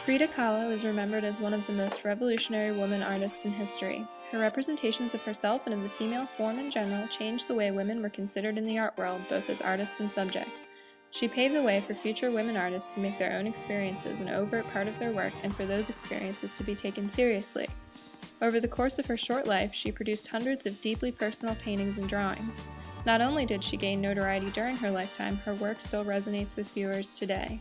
Frida Kahlo is remembered as one of the most revolutionary woman artists in history. Her representations of herself and of the female form in general changed the way women were considered in the art world, both as artists and subject. She paved the way for future women artists to make their own experiences an overt part of their work and for those experiences to be taken seriously. Over the course of her short life, she produced hundreds of deeply personal paintings and drawings. Not only did she gain notoriety during her lifetime, her work still resonates with viewers today.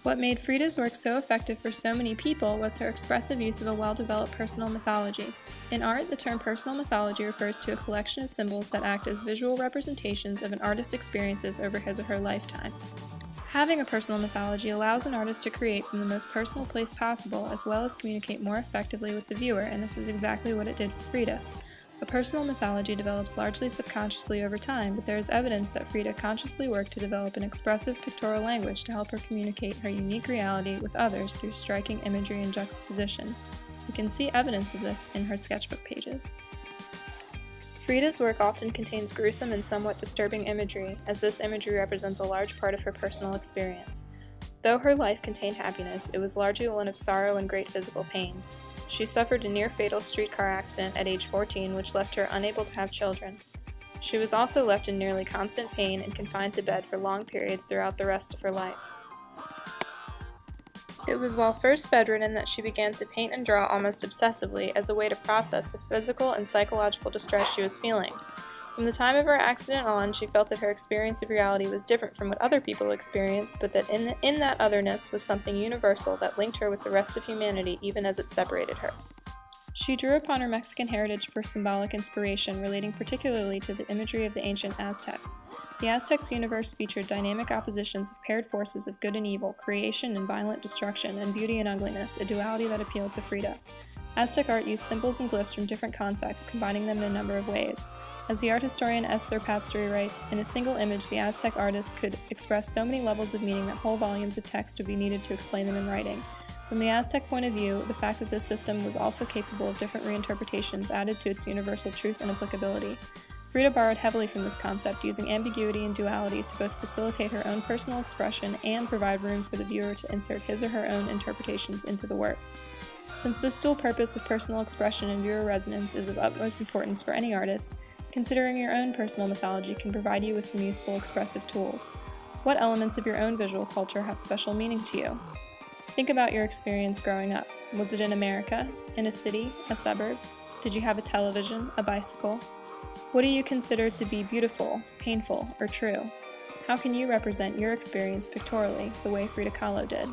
What made Frida's work so effective for so many people was her expressive use of a well-developed personal mythology. In art, the term personal mythology refers to a collection of symbols that act as visual representations of an artist's experiences over his or her lifetime. Having a personal mythology allows an artist to create from the most personal place possible, as well as communicate more effectively with the viewer, and this is exactly what it did for Frida. A personal mythology develops largely subconsciously over time, but there is evidence that Frida consciously worked to develop an expressive pictorial language to help her communicate her unique reality with others through striking imagery and juxtaposition. We can see evidence of this in her sketchbook pages. Frida's work often contains gruesome and somewhat disturbing imagery, as this imagery represents a large part of her personal experience. Though her life contained happiness, it was largely one of sorrow and great physical pain. She suffered a near-fatal streetcar accident at age 14, which left her unable to have children. She was also left in nearly constant pain and confined to bed for long periods throughout the rest of her life. It was while first bedridden that she began to paint and draw almost obsessively as a way to process the physical and psychological distress she was feeling. From the time of her accident on, she felt that her experience of reality was different from what other people experienced, but that in that otherness was something universal that linked her with the rest of humanity even as it separated her. She drew upon her Mexican heritage for symbolic inspiration, relating particularly to the imagery of the ancient Aztecs. The Aztecs' universe featured dynamic oppositions of paired forces of good and evil, creation and violent destruction, and beauty and ugliness, a duality that appealed to Frida. Aztec art used symbols and glyphs from different contexts, combining them in a number of ways. As the art historian Esther Pastory writes, in a single image, the Aztec artists could express so many levels of meaning that whole volumes of text would be needed to explain them in writing. From the Aztec point of view, the fact that this system was also capable of different reinterpretations added to its universal truth and applicability. Frida borrowed heavily from this concept, using ambiguity and duality to both facilitate her own personal expression and provide room for the viewer to insert his or her own interpretations into the work. Since this dual purpose of personal expression and viewer resonance is of utmost importance for any artist, considering your own personal mythology can provide you with some useful expressive tools. What elements of your own visual culture have special meaning to you? Think about your experience growing up. Was it in America? In a city? A suburb? Did you have a television? A bicycle? What do you consider to be beautiful, painful, or true? How can you represent your experience pictorially the way Frida Kahlo did?